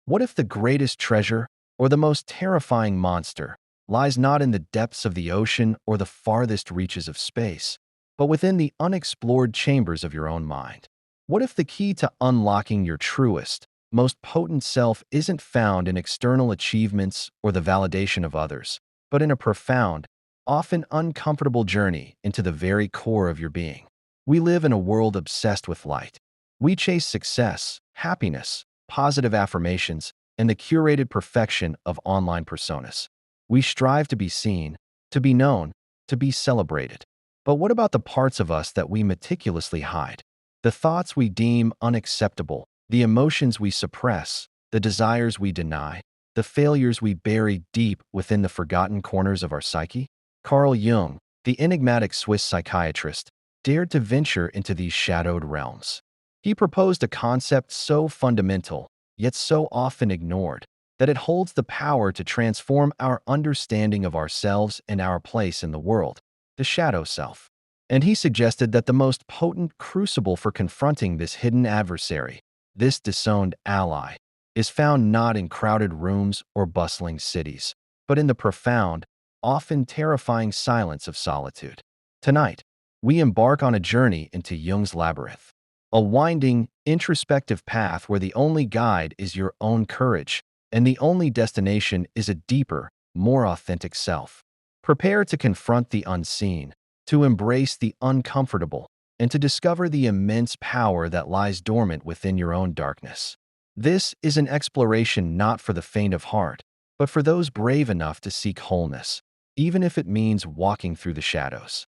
What if the greatest treasure or the most terrifying monster lies not in the depths of the ocean or the farthest reaches of space, but within the unexplored chambers of your own mind? What if the key to unlocking your truest, most potent self isn't found in external achievements or the validation of others, but in a profound, often uncomfortable journey into the very core of your being? We live in a world obsessed with light. We chase success, happiness, positive affirmations, and the curated perfection of online personas. We strive to be seen, to be known, to be celebrated. But what about the parts of us that we meticulously hide? The thoughts we deem unacceptable, the emotions we suppress, the desires we deny, the failures we bury deep within the forgotten corners of our psyche? Carl Jung, the enigmatic Swiss psychiatrist, dared to venture into these shadowed realms. He proposed a concept so fundamental, yet so often ignored, that it holds the power to transform our understanding of ourselves and our place in the world: the shadow self. And he suggested that the most potent crucible for confronting this hidden adversary, this disowned ally, is found not in crowded rooms or bustling cities, but in the profound, often terrifying silence of solitude. Tonight, we embark on a journey into Jung's Labyrinth, a winding, introspective path where the only guide is your own courage, and the only destination is a deeper, more authentic self. Prepare to confront the unseen, to embrace the uncomfortable, and to discover the immense power that lies dormant within your own darkness. This is an exploration not for the faint of heart, but for those brave enough to seek wholeness, even if it means walking through the shadows.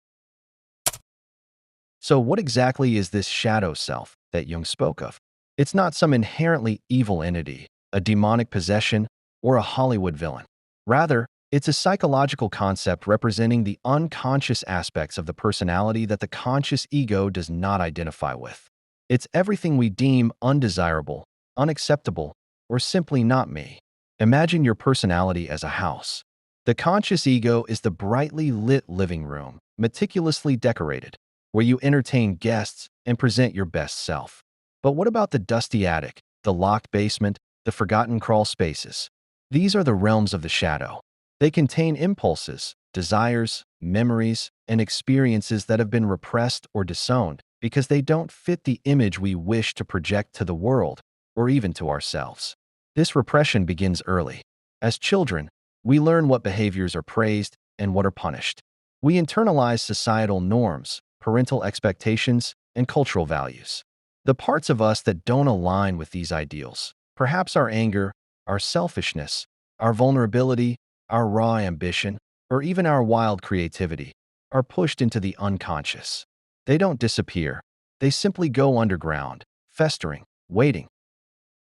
So what exactly is this shadow self that Jung spoke of? It's not some inherently evil entity, a demonic possession, or a Hollywood villain. Rather, it's a psychological concept representing the unconscious aspects of the personality that the conscious ego does not identify with. It's everything we deem undesirable, unacceptable, or simply not me. Imagine your personality as a house. The conscious ego is the brightly lit living room, meticulously decorated, where you entertain guests and present your best self. But what about the dusty attic, the locked basement, the forgotten crawl spaces? These are the realms of the shadow. They contain impulses, desires, memories, and experiences that have been repressed or disowned because they don't fit the image we wish to project to the world or even to ourselves. This repression begins early. As children, we learn what behaviors are praised and what are punished. We internalize societal norms, parental expectations, and cultural values. The parts of us that don't align with these ideals, perhaps our anger, our selfishness, our vulnerability, our raw ambition, or even our wild creativity, are pushed into the unconscious. They don't disappear. They simply go underground, festering, waiting.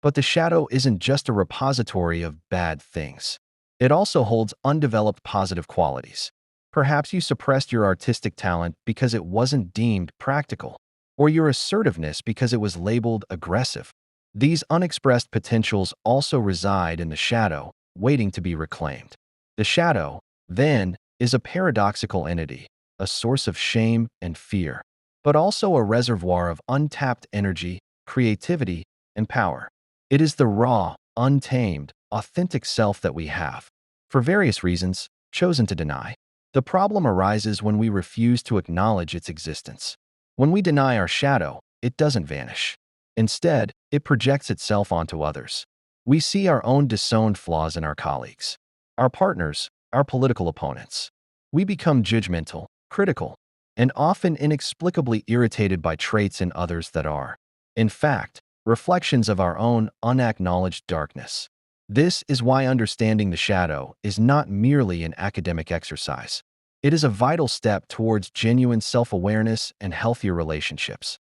But the shadow isn't just a repository of bad things. It also holds undeveloped positive qualities. Perhaps you suppressed your artistic talent because it wasn't deemed practical, or your assertiveness because it was labeled aggressive. These unexpressed potentials also reside in the shadow, waiting to be reclaimed. The shadow, then, is a paradoxical entity, a source of shame and fear, but also a reservoir of untapped energy, creativity, and power. It is the raw, untamed, authentic self that we have, for various reasons, chosen to deny. The problem arises when we refuse to acknowledge its existence. When we deny our shadow, it doesn't vanish. Instead, it projects itself onto others. We see our own disowned flaws in our colleagues, our partners, our political opponents. We become judgmental, critical, and often inexplicably irritated by traits in others that are, in fact, reflections of our own unacknowledged darkness. This is why understanding the shadow is not merely an academic exercise. It is a vital step towards genuine self-awareness and healthier relationships.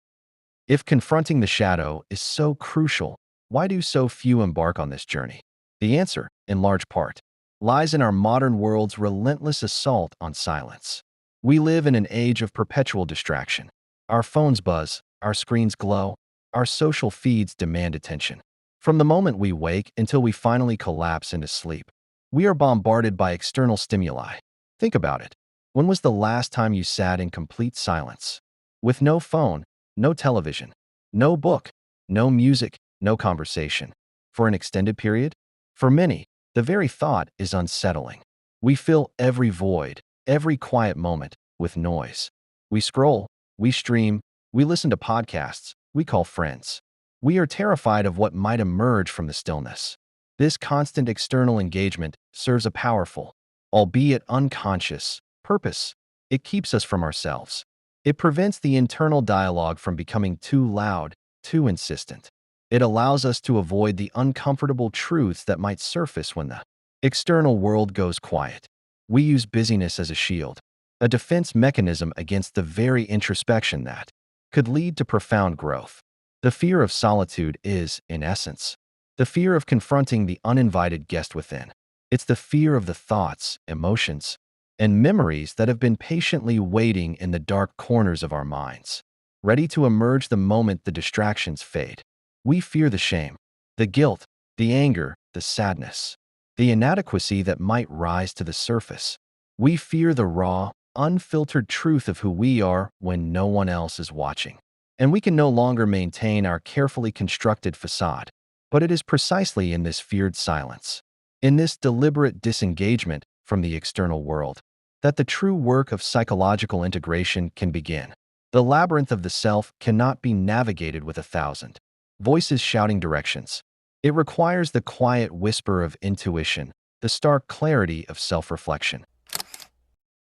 If confronting the shadow is so crucial, why do so few embark on this journey? The answer, in large part, lies in our modern world's relentless assault on silence. We live in an age of perpetual distraction. Our phones buzz, our screens glow, our social feeds demand attention. From the moment we wake until we finally collapse into sleep, we are bombarded by external stimuli. Think about it. When was the last time you sat in complete silence? With no phone, no television, no book, no music, no conversation. For an extended period? For many, the very thought is unsettling. We fill every void, every quiet moment, with noise. We scroll, we stream, we listen to podcasts, we call friends. We are terrified of what might emerge from the stillness. This constant external engagement serves a powerful, albeit unconscious, purpose. It keeps us from ourselves. It prevents the internal dialogue from becoming too loud, too insistent. It allows us to avoid the uncomfortable truths that might surface when the external world goes quiet. We use busyness as a shield, a defense mechanism against the very introspection that could lead to profound growth. The fear of solitude is, in essence, the fear of confronting the uninvited guest within. It's the fear of the thoughts, emotions, and memories that have been patiently waiting in the dark corners of our minds, ready to emerge the moment the distractions fade. We fear the shame, the guilt, the anger, the sadness, the inadequacy that might rise to the surface. We fear the raw, unfiltered truth of who we are when no one else is watching. And we can no longer maintain our carefully constructed facade. But it is precisely in this feared silence, in this deliberate disengagement from the external world, that the true work of psychological integration can begin. The labyrinth of the self cannot be navigated with 1,000 voices shouting directions. It requires the quiet whisper of intuition, the stark clarity of self-reflection.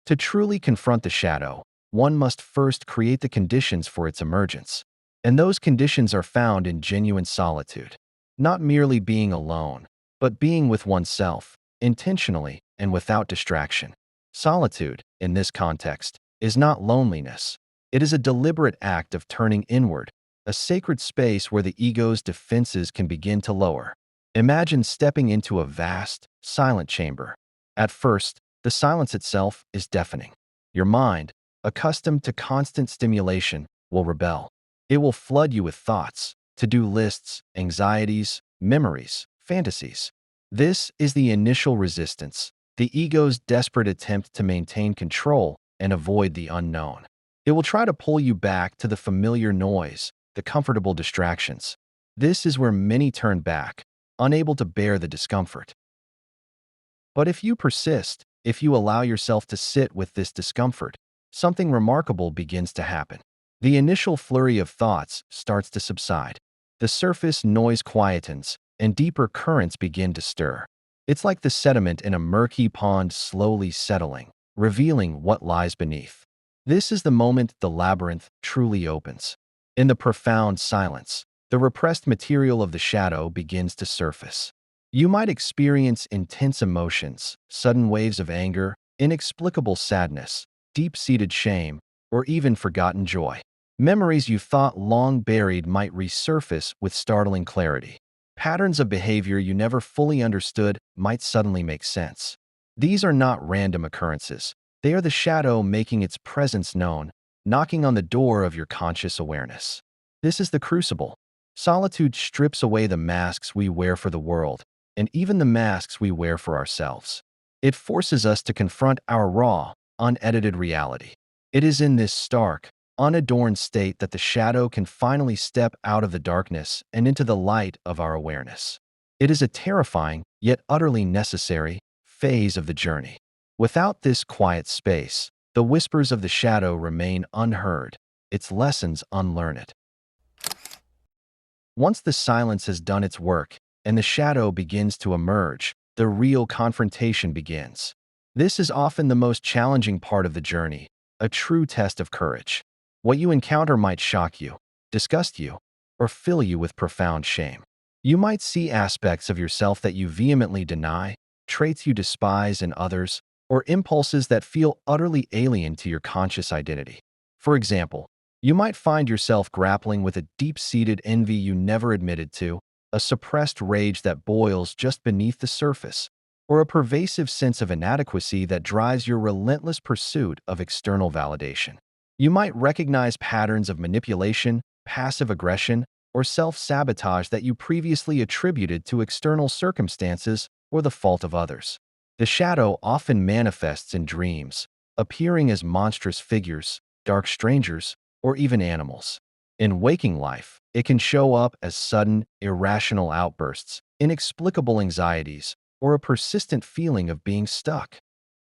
To truly confront the shadow, one must first create the conditions for its emergence. And those conditions are found in genuine solitude. Not merely being alone, but being with oneself, intentionally and without distraction. Solitude, in this context, is not loneliness. It is a deliberate act of turning inward, a sacred space where the ego's defenses can begin to lower. Imagine stepping into a vast, silent chamber. At first, the silence itself is deafening. Your mind, accustomed to constant stimulation, will rebel. It will flood you with thoughts, to-do lists, anxieties, memories, fantasies. This is the initial resistance, the ego's desperate attempt to maintain control and avoid the unknown. It will try to pull you back to the familiar noise, the comfortable distractions. This is where many turn back, unable to bear the discomfort. But if you persist, if you allow yourself to sit with this discomfort, something remarkable begins to happen. The initial flurry of thoughts starts to subside. The surface noise quietens, and deeper currents begin to stir. It's like the sediment in a murky pond slowly settling, revealing what lies beneath. This is the moment the labyrinth truly opens. In the profound silence, the repressed material of the shadow begins to surface. You might experience intense emotions, sudden waves of anger, inexplicable sadness, deep-seated shame, or even forgotten joy. Memories you thought long buried might resurface with startling clarity. Patterns of behavior you never fully understood might suddenly make sense. These are not random occurrences. They are the shadow making its presence known, knocking on the door of your conscious awareness. This is the crucible. Solitude strips away the masks we wear for the world, and even the masks we wear for ourselves. It forces us to confront our raw, unedited reality. It is in this stark, unadorned state that the shadow can finally step out of the darkness and into the light of our awareness. It is a terrifying, yet utterly necessary, phase of the journey. Without this quiet space, the whispers of the shadow remain unheard, its lessons unlearned. Once the silence has done its work and the shadow begins to emerge, the real confrontation begins. This is often the most challenging part of the journey, a true test of courage. What you encounter might shock you, disgust you, or fill you with profound shame. You might see aspects of yourself that you vehemently deny, traits you despise in others, or impulses that feel utterly alien to your conscious identity. For example, you might find yourself grappling with a deep-seated envy you never admitted to, a suppressed rage that boils just beneath the surface, or a pervasive sense of inadequacy that drives your relentless pursuit of external validation. You might recognize patterns of manipulation, passive aggression, or self-sabotage that you previously attributed to external circumstances or the fault of others. The shadow often manifests in dreams, appearing as monstrous figures, dark strangers, or even animals. In waking life, it can show up as sudden, irrational outbursts, inexplicable anxieties, or a persistent feeling of being stuck.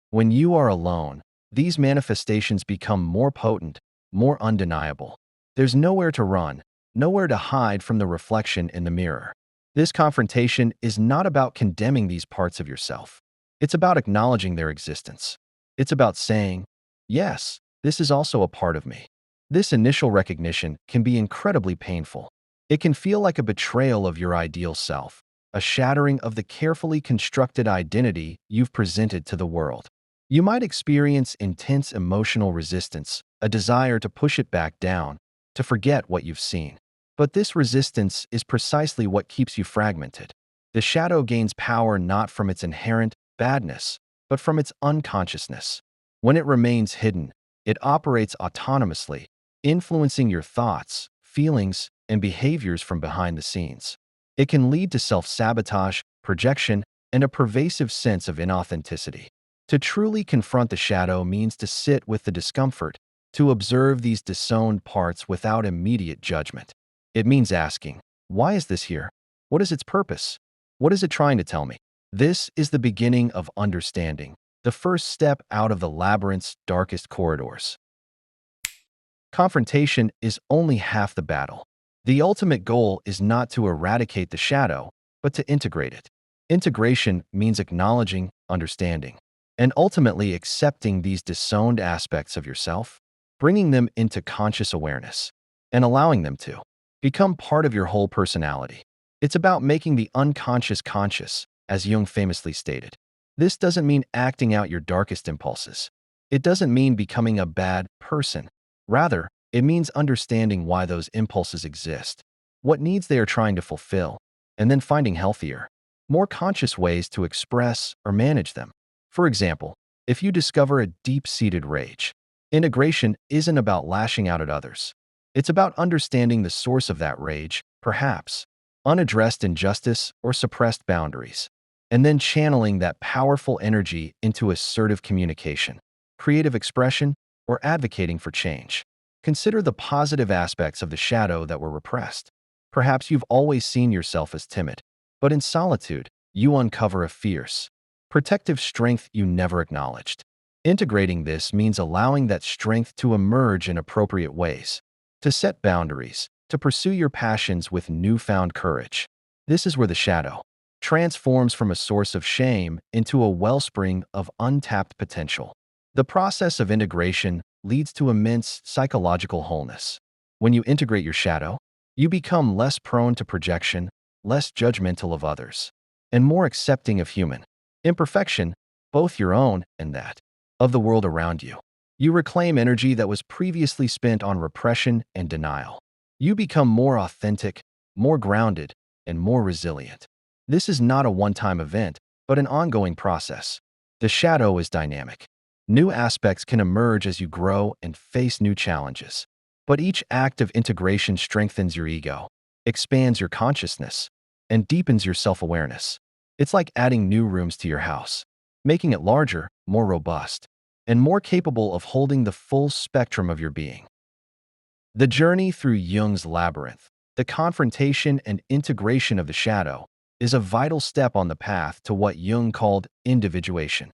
When you are alone, these manifestations become more potent, more undeniable. There's nowhere to run, nowhere to hide from the reflection in the mirror. This confrontation is not about condemning these parts of yourself. It's about acknowledging their existence. It's about saying, yes, this is also a part of me. This initial recognition can be incredibly painful. It can feel like a betrayal of your ideal self, a shattering of the carefully constructed identity you've presented to the world. You might experience intense emotional resistance, a desire to push it back down, to forget what you've seen. But this resistance is precisely what keeps you fragmented. The shadow gains power not from its inherent badness, but from its unconsciousness. When it remains hidden, it operates autonomously, influencing your thoughts, feelings, and behaviors from behind the scenes. It can lead to self-sabotage, projection, and a pervasive sense of inauthenticity. To truly confront the shadow means to sit with the discomfort, to observe these disowned parts without immediate judgment. It means asking, why is this here? What is its purpose? What is it trying to tell me? This is the beginning of understanding, the first step out of the labyrinth's darkest corridors. Confrontation is only half the battle. The ultimate goal is not to eradicate the shadow, but to integrate it. Integration means acknowledging, understanding, and ultimately accepting these disowned aspects of yourself, bringing them into conscious awareness, and allowing them to become part of your whole personality. It's about making the unconscious conscious, as Jung famously stated. This doesn't mean acting out your darkest impulses. It doesn't mean becoming a bad person. Rather, it means understanding why those impulses exist, what needs they are trying to fulfill, and then finding healthier, more conscious ways to express or manage them. For example, if you discover a deep-seated rage, integration isn't about lashing out at others. It's about understanding the source of that rage, perhaps unaddressed injustice or suppressed boundaries, and then channeling that powerful energy into assertive communication, creative expression, or advocating for change. Consider the positive aspects of the shadow that were repressed. Perhaps you've always seen yourself as timid, but in solitude, you uncover a fierce, protective strength you never acknowledged. Integrating this means allowing that strength to emerge in appropriate ways, to set boundaries, to pursue your passions with newfound courage. This is where the shadow transforms from a source of shame into a wellspring of untapped potential. The process of integration leads to immense psychological wholeness. When you integrate your shadow, you become less prone to projection, less judgmental of others, and more accepting of human imperfection, both your own and that of the world around you. You reclaim energy that was previously spent on repression and denial. You become more authentic, more grounded, and more resilient. This is not a one-time event, but an ongoing process. The shadow is dynamic. New aspects can emerge as you grow and face new challenges. But each act of integration strengthens your ego, expands your consciousness, and deepens your self-awareness. It's like adding new rooms to your house, making it larger, more robust, and more capable of holding the full spectrum of your being. The journey through Jung's labyrinth, the confrontation and integration of the shadow, is a vital step on the path to what Jung called individuation.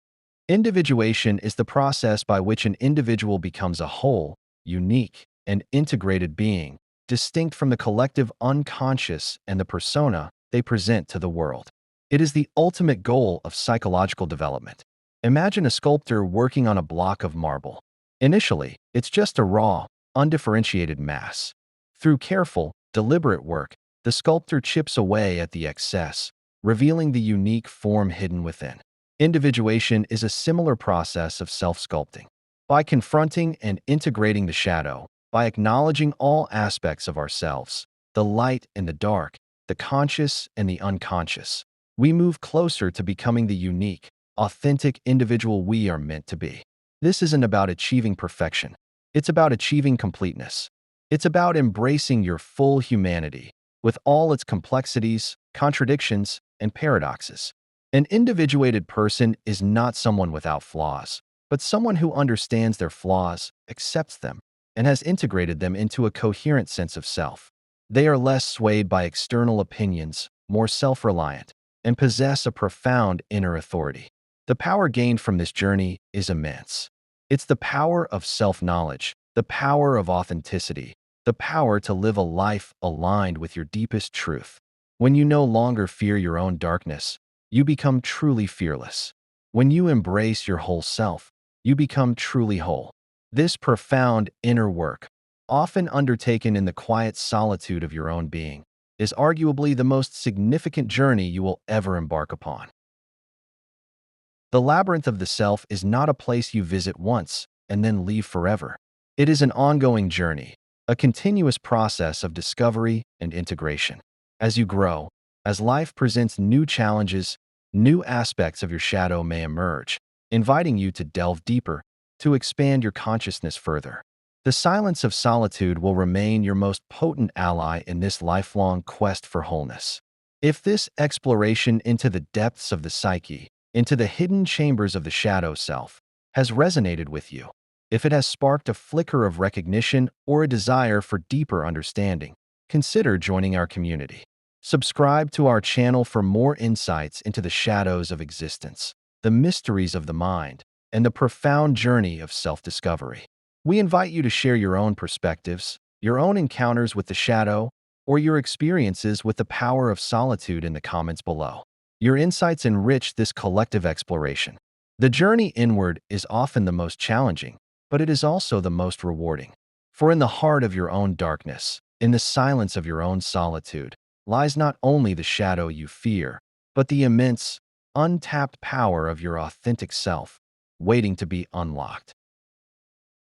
Individuation is the process by which an individual becomes a whole, unique, and integrated being, distinct from the collective unconscious and the persona they present to the world. It is the ultimate goal of psychological development. Imagine a sculptor working on a block of marble. Initially, it's just a raw, undifferentiated mass. Through careful, deliberate work, the sculptor chips away at the excess, revealing the unique form hidden within. Individuation is a similar process of self-sculpting. By confronting and integrating the shadow, by acknowledging all aspects of ourselves, the light and the dark, the conscious and the unconscious, we move closer to becoming the unique, authentic individual we are meant to be. This isn't about achieving perfection. It's about achieving completeness. It's about embracing your full humanity, with all its complexities, contradictions, and paradoxes. An individuated person is not someone without flaws, but someone who understands their flaws, accepts them, and has integrated them into a coherent sense of self. They are less swayed by external opinions, more self-reliant, and possess a profound inner authority. The power gained from this journey is immense. It's the power of self-knowledge, the power of authenticity, the power to live a life aligned with your deepest truth. When you no longer fear your own darkness, you become truly fearless. When you embrace your whole self, you become truly whole. This profound inner work, often undertaken in the quiet solitude of your own being, is arguably the most significant journey you will ever embark upon. The labyrinth of the self is not a place you visit once and then leave forever. It is an ongoing journey, a continuous process of discovery and integration. As you grow, as life presents new challenges, new aspects of your shadow may emerge, inviting you to delve deeper, to expand your consciousness further. The silence of solitude will remain your most potent ally in this lifelong quest for wholeness. If this exploration into the depths of the psyche, into the hidden chambers of the shadow self, has resonated with you, if it has sparked a flicker of recognition or a desire for deeper understanding, consider joining our community. Subscribe to our channel for more insights into the shadows of existence, the mysteries of the mind, and the profound journey of self-discovery. We invite you to share your own perspectives, your own encounters with the shadow, or your experiences with the power of solitude in the comments below. Your insights enrich this collective exploration. The journey inward is often the most challenging, but it is also the most rewarding. For in the heart of your own darkness, in the silence of your own solitude, lies not only the shadow you fear, but the immense, untapped power of your authentic self, waiting to be unlocked.